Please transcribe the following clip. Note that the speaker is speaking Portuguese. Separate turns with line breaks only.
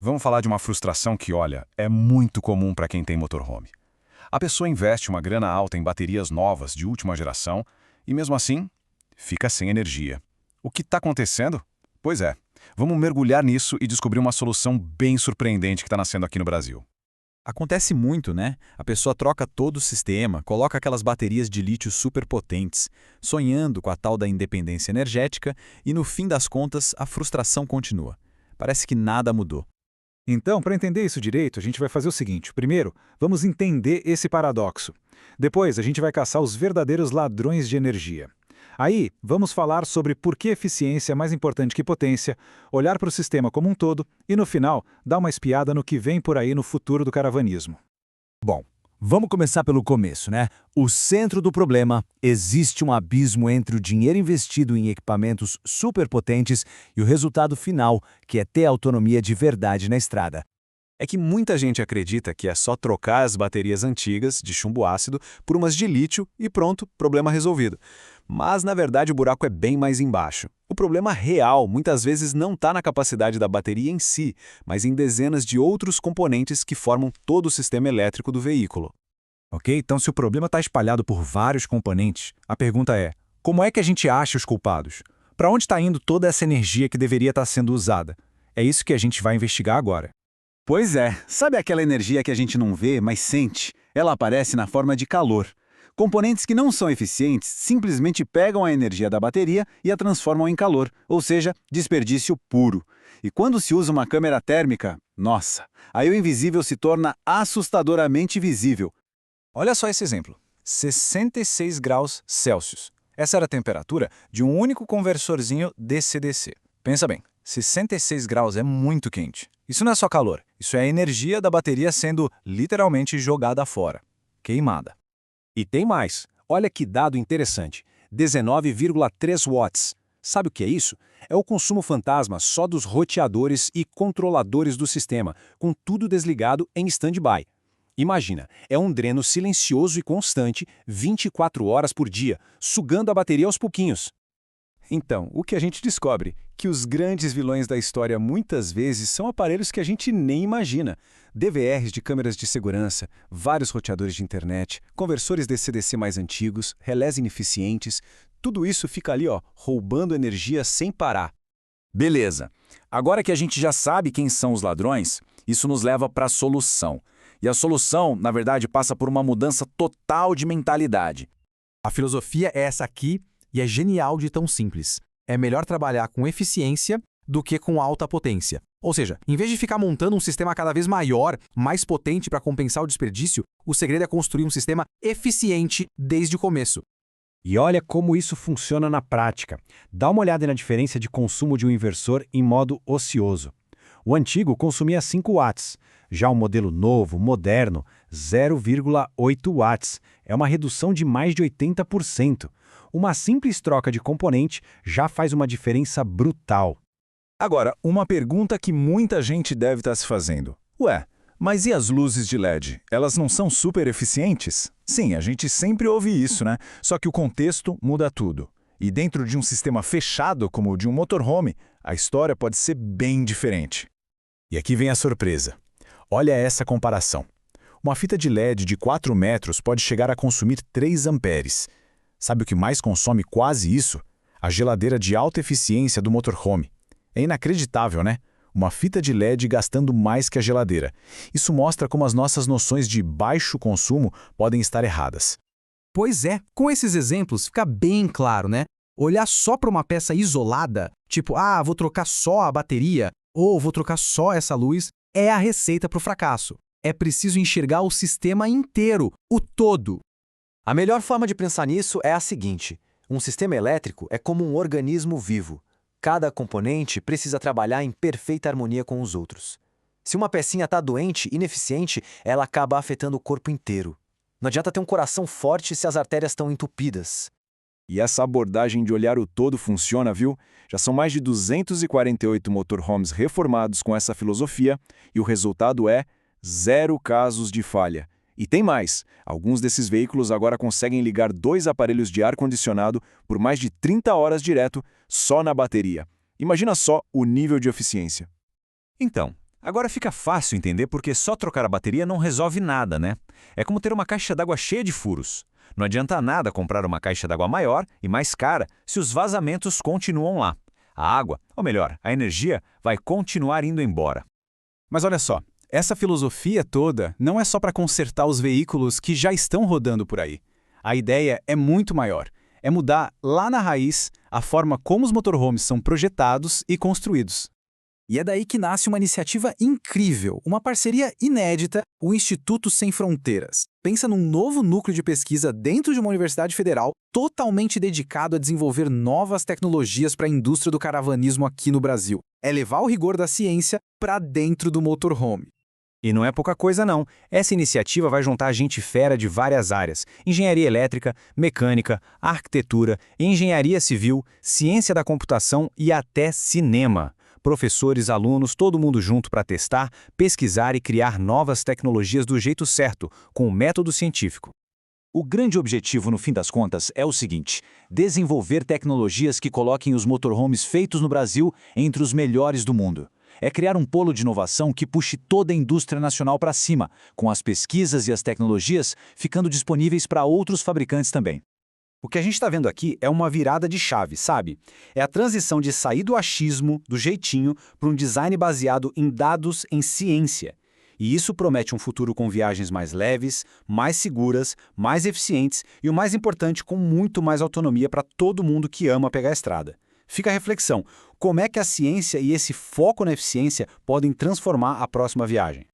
Vamos falar de uma frustração que, olha, é muito comum para quem tem motorhome. A pessoa investe uma grana alta em baterias novas de última geração e, mesmo assim, fica sem energia. O que está acontecendo? Pois é, vamos mergulhar nisso e descobrir uma solução bem surpreendente que está nascendo aqui no Brasil.
Acontece muito, né? A pessoa troca todo o sistema, coloca aquelas baterias de lítio superpotentes, sonhando com a tal da independência energética e, no fim das contas, a frustração continua. Parece que nada mudou.
Então, para entender isso direito, a gente vai fazer o seguinte. Primeiro, vamos entender esse paradoxo. Depois, a gente vai caçar os verdadeiros ladrões de energia. Aí, vamos falar sobre por que eficiência é mais importante que potência, olhar para o sistema como um todo e, no final, dar uma espiada no que vem por aí no futuro do caravanismo.
Bom, vamos começar pelo começo, né? O centro do problema: existe um abismo entre o dinheiro investido em equipamentos superpotentes e o resultado final, que é ter autonomia de verdade na estrada.
É que muita gente acredita que é só trocar as baterias antigas, de chumbo ácido, por umas de lítio e pronto, problema resolvido. Mas, na verdade, o buraco é bem mais embaixo. O problema real muitas vezes não está na capacidade da bateria em si, mas em dezenas de outros componentes que formam todo o sistema elétrico do veículo.
Ok? Então, se o problema está espalhado por vários componentes, a pergunta é: como é que a gente acha os culpados? Para onde está indo toda essa energia que deveria estar sendo usada? É isso que a gente vai investigar agora.
Pois é, sabe aquela energia que a gente não vê, mas sente? Ela aparece na forma de calor. Componentes que não são eficientes simplesmente pegam a energia da bateria e a transformam em calor, ou seja, desperdício puro. E quando se usa uma câmera térmica, nossa, aí o invisível se torna assustadoramente visível.
Olha só esse exemplo: 66 graus Celsius. Essa era a temperatura de um único conversorzinho DC-DC. Pensa bem, 66 graus é muito quente. Isso não é só calor, isso é a energia da bateria sendo literalmente jogada fora, queimada.
E tem mais. Olha que dado interessante. 19,3 watts. Sabe o que é isso? É o consumo fantasma só dos roteadores e controladores do sistema, com tudo desligado em stand-by. Imagina, é um dreno silencioso e constante, 24 horas por dia, sugando a bateria aos pouquinhos.
Então, o que a gente descobre? Que os grandes vilões da história muitas vezes são aparelhos que a gente nem imagina. DVRs de câmeras de segurança, vários roteadores de internet, conversores DC-DC mais antigos, relés ineficientes, tudo isso fica ali, roubando energia sem parar.
Beleza. Agora que a gente já sabe quem são os ladrões, isso nos leva para a solução. E a solução, na verdade, passa por uma mudança total de mentalidade.
A filosofia é essa aqui e é genial de tão simples. É melhor trabalhar com eficiência do que com alta potência. Ou seja, em vez de ficar montando um sistema cada vez maior, mais potente para compensar o desperdício, o segredo é construir um sistema eficiente desde o começo.
E olha como isso funciona na prática. Dá uma olhada na diferença de consumo de um inversor em modo ocioso. O antigo consumia 5 watts. Já o modelo novo, moderno, 0,8 watts. É uma redução de mais de 80%. Uma simples troca de componente já faz uma diferença brutal.
Agora, uma pergunta que muita gente deve estar se fazendo. Ué, mas e as luzes de LED? Elas não são super eficientes? Sim, a gente sempre ouve isso, né? Só que o contexto muda tudo. E dentro de um sistema fechado como o de um motorhome, a história pode ser bem diferente.
E aqui vem a surpresa. Olha essa comparação. Uma fita de LED de 4 metros pode chegar a consumir 3 amperes. Sabe o que mais consome quase isso? A geladeira de alta eficiência do motorhome. É inacreditável, né? Uma fita de LED gastando mais que a geladeira. Isso mostra como as nossas noções de baixo consumo podem estar erradas.
Pois é, com esses exemplos fica bem claro, né? Olhar só para uma peça isolada, tipo, vou trocar só a bateria, ou vou trocar só essa luz, é a receita para o fracasso. É preciso enxergar o sistema inteiro, o todo.
A melhor forma de pensar nisso é a seguinte: um sistema elétrico é como um organismo vivo. Cada componente precisa trabalhar em perfeita harmonia com os outros. Se uma pecinha está doente, ineficiente, ela acaba afetando o corpo inteiro. Não adianta ter um coração forte se as artérias estão entupidas.
E essa abordagem de olhar o todo funciona, viu? Já são mais de 248 motorhomes reformados com essa filosofia e o resultado é 0 casos de falha. E tem mais, alguns desses veículos agora conseguem ligar 2 aparelhos de ar-condicionado por mais de 30 horas direto só na bateria. Imagina só o nível de eficiência.
Então, Agora fica fácil entender porque só trocar a bateria não resolve nada, né? É como ter uma caixa d'água cheia de furos. Não adianta nada comprar uma caixa d'água maior e mais cara se os vazamentos continuam lá. A água, ou melhor, a energia, vai continuar indo embora.
Mas olha só, essa filosofia toda não é só para consertar os veículos que já estão rodando por aí. A ideia é muito maior. É mudar lá na raiz a forma como os motorhomes são projetados e construídos.
E é daí que nasce uma iniciativa incrível, uma parceria inédita, o Instituto Sem Fronteiras. Pensa num novo núcleo de pesquisa dentro de uma universidade federal totalmente dedicado a desenvolver novas tecnologias para a indústria do caravanismo aqui no Brasil. É levar o rigor da ciência para dentro do motorhome.
E não é pouca coisa não. Essa iniciativa vai juntar gente fera de várias áreas: engenharia elétrica, mecânica, arquitetura, engenharia civil, ciência da computação e até cinema. Professores, alunos, todo mundo junto para testar, pesquisar e criar novas tecnologias do jeito certo, com o método científico.
O grande objetivo, no fim das contas, é o seguinte: desenvolver tecnologias que coloquem os motorhomes feitos no Brasil entre os melhores do mundo. É criar um polo de inovação que puxe toda a indústria nacional para cima, com as pesquisas e as tecnologias ficando disponíveis para outros fabricantes também.
O que a gente está vendo aqui é uma virada de chave, sabe? É a transição de sair do achismo, do jeitinho, para um design baseado em dados, em ciência. E isso promete um futuro com viagens mais leves, mais seguras, mais eficientes e, o mais importante, com muito mais autonomia para todo mundo que ama pegar a estrada. Fica a reflexão: como é que a ciência e esse foco na eficiência podem transformar a próxima viagem?